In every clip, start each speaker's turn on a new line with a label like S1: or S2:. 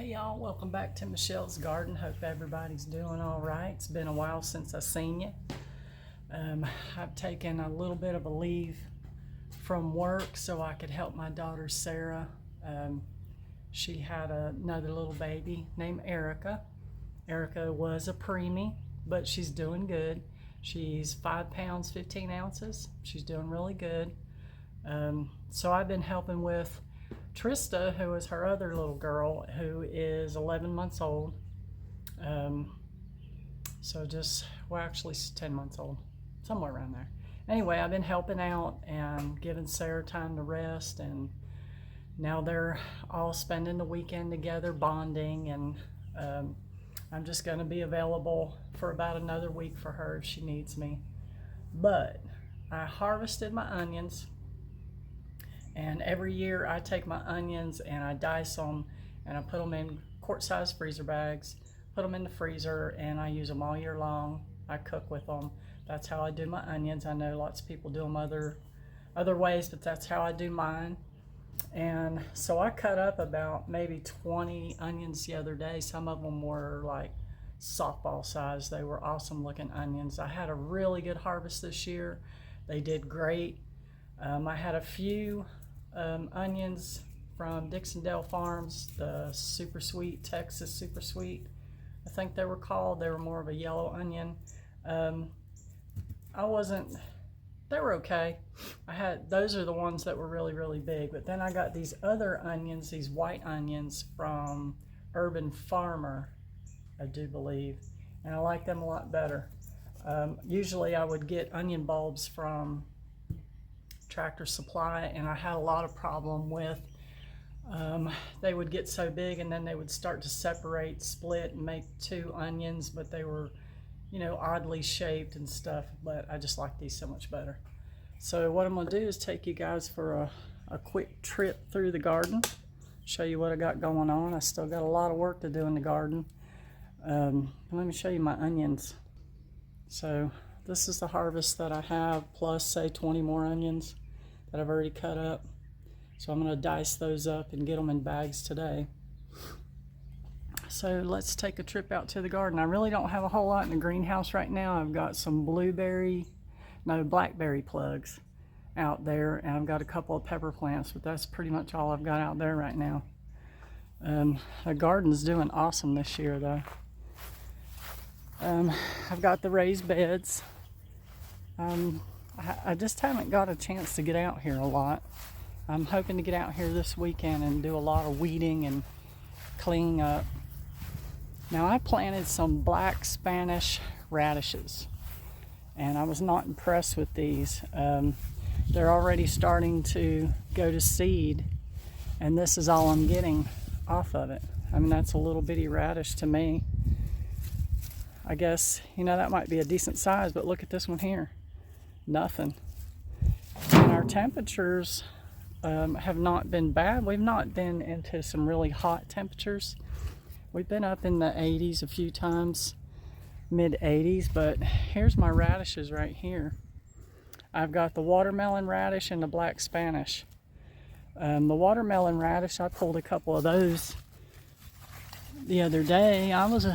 S1: Hey y'all, welcome back to Michelle's Garden. Hope everybody's doing all right. It's been a while since I've seen you. I've taken a little bit of a leave from work so I could help my daughter Sarah. She had another little baby named Erica. Erica was a preemie, but she's doing good. She's 5 pounds, 15 ounces. She's doing really good. So I've been helping with Trista, who is her other little girl, who is 11 months old. Actually she's 10 months old, somewhere around there. Anyway, I've been helping out and giving Sarah time to rest, and now they're all spending the weekend together bonding, and I'm just going to be available for about another week for her if she needs me. But I harvested my onions. And every year I take my onions and I dice them and I put them in quart-sized freezer bags, put them in the freezer, and I use them all year long. I cook with them. That's how I do my onions. I know lots of people do them other ways, but that's how I do mine. And so I cut up about maybe 20 onions the other day. Some of them were like softball size. They were awesome looking onions. I had a really good harvest this year. They did great. I had a few onions from Dixondale Farms, the Super Sweet, Texas Super Sweet, I think they were called. They were more of a yellow onion. They were okay. Those are the ones that were really, really big. But then I got these other onions, these white onions from Urban Farmer, I do believe, and I like them a lot better. Usually I would get onion bulbs from Tractor Supply, and I had a lot of problem with they would get so big and then they would start to split and make two onions, but they were oddly shaped and stuff. But I just like these so much better. So what I'm gonna do is take you guys for a quick trip through the garden, show you what I got going on. I still got a lot of work to do in the garden. Let me show you my onions. So this is the harvest that I have, plus say 20 more onions that I've already cut up. So I'm going to dice those up and get them in bags today. So let's take a trip out to the garden. I really don't have a whole lot in the greenhouse right now. I've got some blackberry plugs out there, and I've got a couple of pepper plants, but that's pretty much all I've got out there right now. The garden's doing awesome this year though. I've got the raised beds. I just haven't got a chance to get out here a lot. I'm hoping to get out here this weekend and do a lot of weeding and cleaning up. Now I planted some black Spanish radishes, and I was not impressed with these. They're already starting to go to seed, and this is all I'm getting off of it. I mean, that's a little bitty radish to me. I guess, that might be a decent size, but look at this one here. Nothing. And our temperatures have not been bad. We've not been into some really hot temperatures. We've been up in the 80s a few times, mid 80s, but here's my radishes right here. I've got the watermelon radish and the black Spanish. The watermelon radish, I pulled a couple of those the other day. I was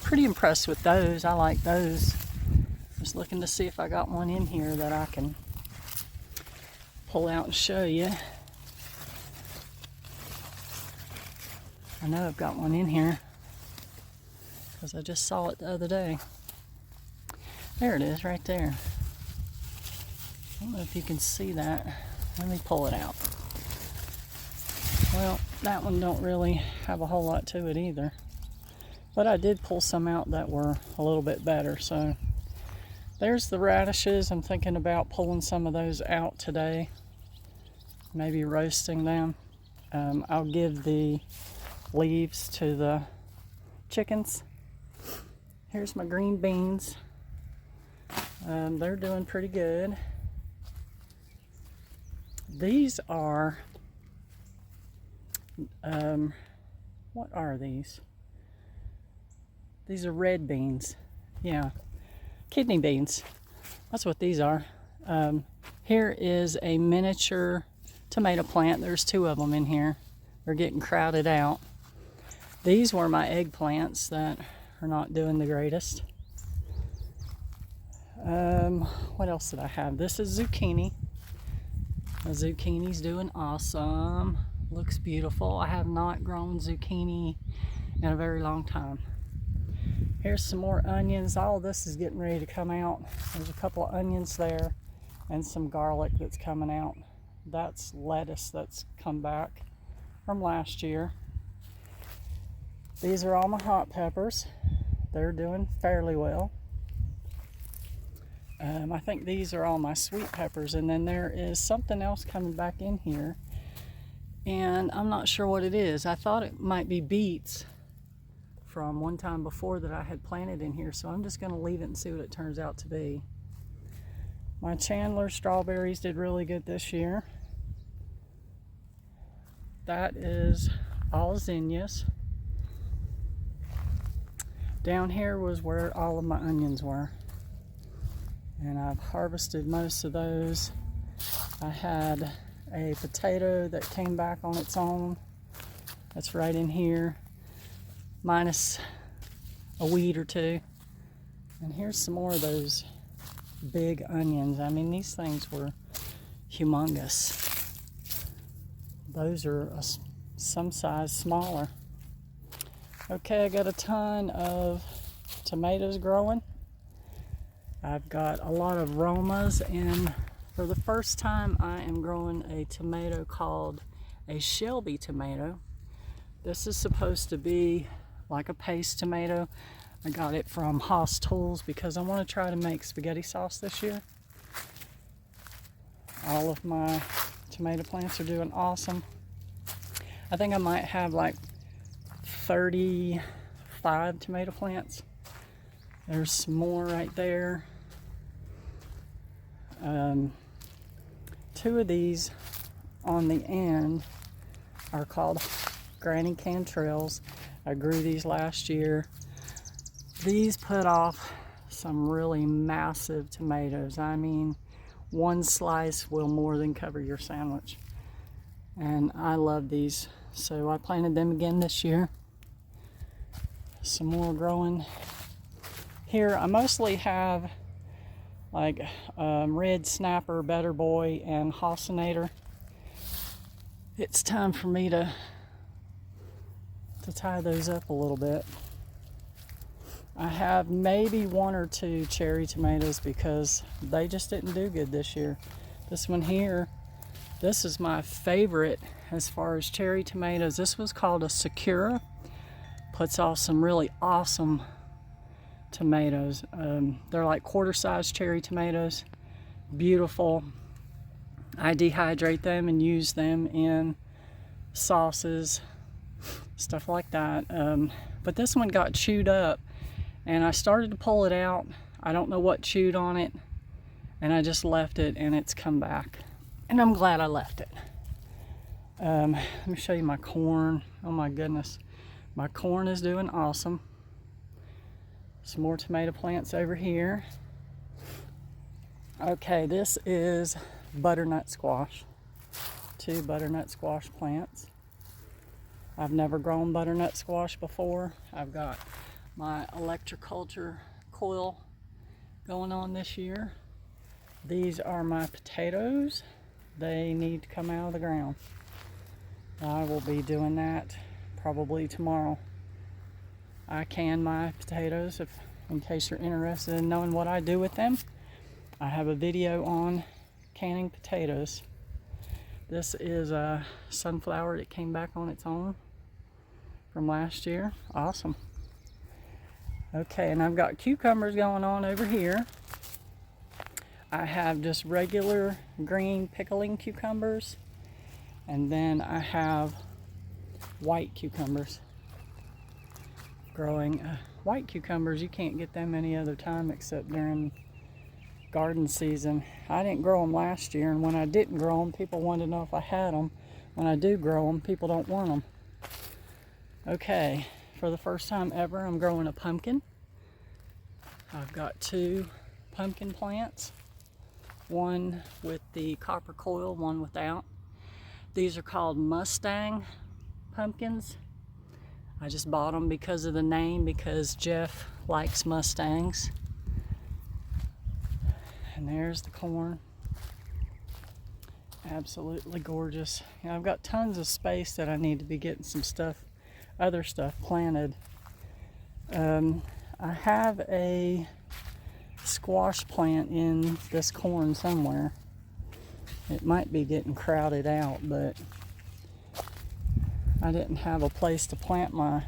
S1: pretty impressed with those. I like those. Just looking to see if I got one in here that I can pull out and show you. I know I've got one in here because I just saw it the other day. There it is right there. I don't know if you can see that. Let me pull it out. Well, that one don't really have a whole lot to it either. But I did pull some out that were a little bit better. So there's the radishes. I'm thinking about pulling some of those out today. Maybe roasting them. I'll give the leaves to the chickens. Here's my green beans. They're doing pretty good. These are, what are these? These are red beans. Yeah, kidney beans. That's what these are. Here is a miniature tomato plant. There's two of them in here. They're getting crowded out. These were my eggplants that are not doing the greatest. What else did I have? This is zucchini. The zucchini's doing awesome. Looks beautiful. I have not grown zucchini in a very long time. Here's some more onions. All of this is getting ready to come out. There's a couple of onions there and some garlic that's coming out. That's lettuce that's come back from last year. These are all my hot peppers. They're doing fairly well. I think these are all my sweet peppers, and then there is something else coming back in here, and I'm not sure what it is. I thought it might be beets from one time before that I had planted in here, so I'm just going to leave it and see what it turns out to be. My Chandler strawberries did really good this year. That is all zinnias. Down here was where all of my onions were, and I've harvested most of those. I had a potato that came back on its own. That's right in here, minus a weed or two. And here's some more of those big onions. I mean, these things were humongous. Those are some size smaller. Okay, I got a ton of tomatoes growing. I've got a lot of Romas, and for the first time I am growing a tomato called a Shelby tomato. This is supposed to be like a paste tomato. I got it from Haas Tools because I want to try to make spaghetti sauce this year. All of my tomato plants are doing awesome. I think I might have like 35 tomato plants. There's some more right there. Two of these on the end are called Granny Cantrells. I grew these last year. These put off some really massive tomatoes. I mean, one slice will more than cover your sandwich. And I love these, so I planted them again this year. Some more growing. Here I mostly have like Red Snapper, Better Boy, and Hossinator. It's time for me to tie those up a little bit. I have maybe one or two cherry tomatoes because they just didn't do good this year. This one here, this is my favorite as far as cherry tomatoes. This was called a Sakura. Puts off some really awesome tomatoes. They're like quarter-sized cherry tomatoes. Beautiful. I dehydrate them and use them in sauces, stuff like that. But this one got chewed up, and I started to pull it out. I don't know what chewed on it, and I just left it, and it's come back. And I'm glad I left it. Let me show you my corn. Oh my goodness. My corn is doing awesome. Some more tomato plants over here. Okay, this is butternut squash. 2 butternut squash plants. I've never grown butternut squash before. I've got my electroculture coil going on this year. These are my potatoes. They need to come out of the ground. I will be doing that probably tomorrow. I can my potatoes in case you're interested in knowing what I do with them. I have a video on canning potatoes. This is a sunflower that came back on its own from last year. Awesome. Okay, and I've got cucumbers going on over here. I have just regular green pickling cucumbers, and then I have white cucumbers growing. White cucumbers, you can't get them any other time except during garden season. I didn't grow them last year, and when I didn't grow them, people wanted to know if I had them. When I do grow them, people don't want them. Okay, for the first time ever, I'm growing a pumpkin. I've got 2 pumpkin plants, one with the copper coil, one without. These are called Mustang pumpkins. I just bought them because of the name, because Jeff likes Mustangs. And there's the corn. Absolutely gorgeous. You know, I've got tons of space that I need to be getting some stuff, other stuff planted. I have a squash plant in this corn somewhere. It might be getting crowded out, but I didn't have a place to plant my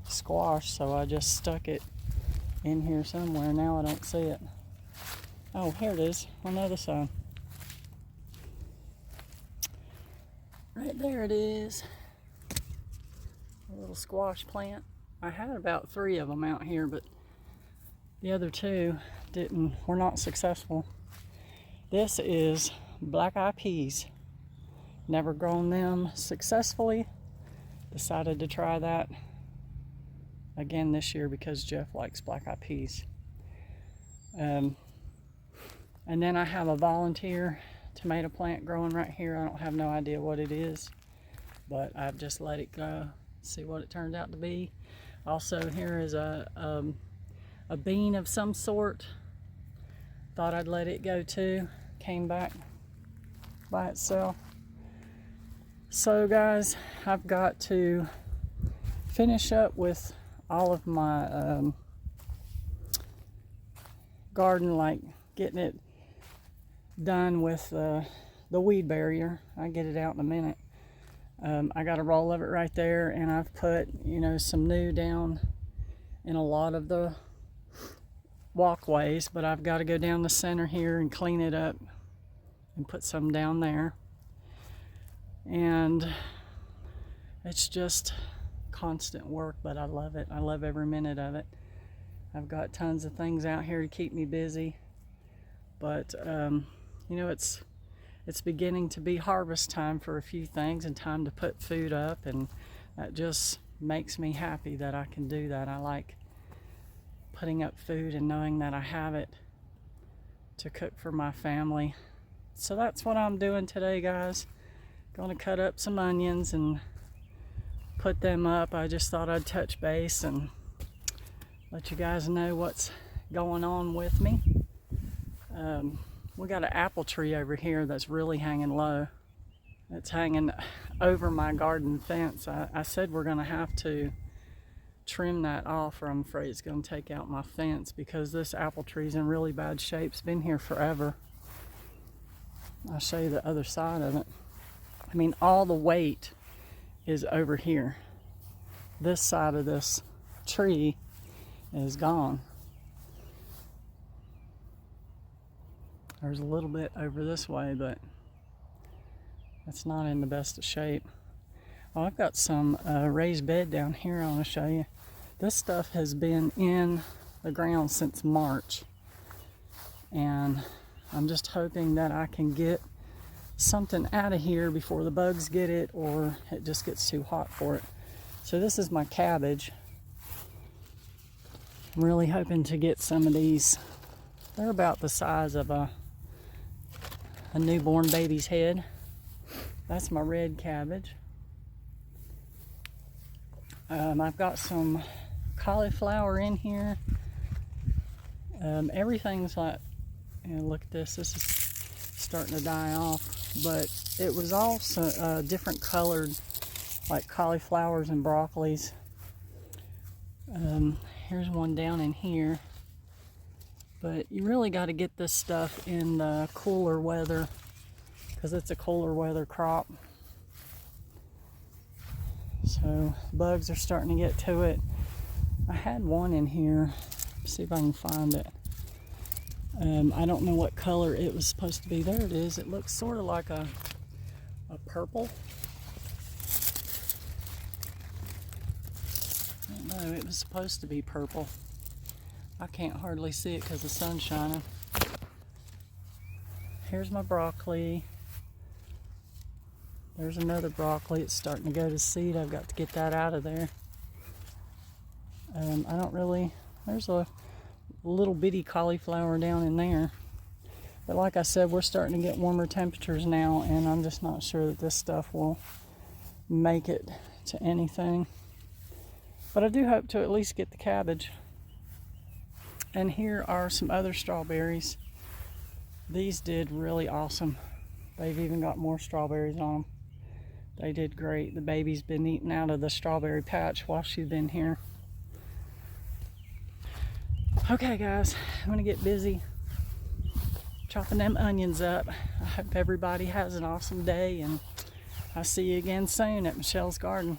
S1: squash, so I just stuck it in here somewhere. Now I don't see it. Oh, here it is on the other side. Right there it is. A little squash plant. I had about 3 of them out here, but the other 2 were not successful. This is black-eyed peas. Never grown them successfully. Decided to try that again this year because Jeff likes black-eyed peas. And then I have a volunteer tomato plant growing right here. I don't have no idea what it is, but I've just let it go, see what it turns out to be. Also, here is a bean of some sort. Thought I'd let it go too. Came back by itself. So guys, I've got to finish up with all of my garden, like getting it done with the weed barrier. I'll get it out in a minute. I got a roll of it right there, and I've put, you know, some new down in a lot of the walkways, but I've got to go down the center here and clean it up and put some down there. And it's just constant work, but I love it. I love every minute of it. I've got tons of things out here to keep me busy, but you know, it's beginning to be harvest time for a few things and time to put food up, and that just makes me happy that I can do that. I like putting up food and knowing that I have it to cook for my family. So that's what I'm doing today, guys. Gonna cut up some onions and put them up. I just thought I'd touch base and let you guys know what's going on with me. We got an apple tree over here that's really hanging low. It's hanging over my garden fence. I said we're gonna have to trim that off, or I'm afraid it's gonna take out my fence, because this apple tree's in really bad shape. It's been here forever. I'll show you the other side of it. I mean, all the weight is over here. This side of this tree is gone. There's a little bit over this way, but it's not in the best of shape. Oh, I've got some raised bed down here I want to show you. This stuff has been in the ground since March, and I'm just hoping that I can get something out of here before the bugs get it, or it just gets too hot for it. So this is my cabbage. I'm really hoping to get some of these. They're about the size of a newborn baby's head. That's my red cabbage. I've got some cauliflower in here. Everything's like, you know, look at this. This is starting to die off, but it was also different colored, like cauliflowers and broccolis. Here's one down in here. But you really got to get this stuff in the cooler weather, because it's a cooler weather crop. So bugs are starting to get to it. I had one in here. Let's see if I can find it. I don't know what color it was supposed to be. There it is. It looks sort of like a purple. No, it was supposed to be purple. I can't hardly see it because the sun's shining. Here's my broccoli. There's another broccoli. It's starting to go to seed. I've got to get that out of there. I don't really, there's a little bitty cauliflower down in there. But like I said, we're starting to get warmer temperatures now, and I'm just not sure that this stuff will make it to anything. But I do hope to at least get the cabbage. And here are some other strawberries. These did really awesome. They've even got more strawberries on them. They did great. The baby's been eating out of the strawberry patch while she's been here. Okay guys, I'm gonna get busy chopping them onions up. I hope everybody has an awesome day, and I'll see you again soon at Michelle's Garden.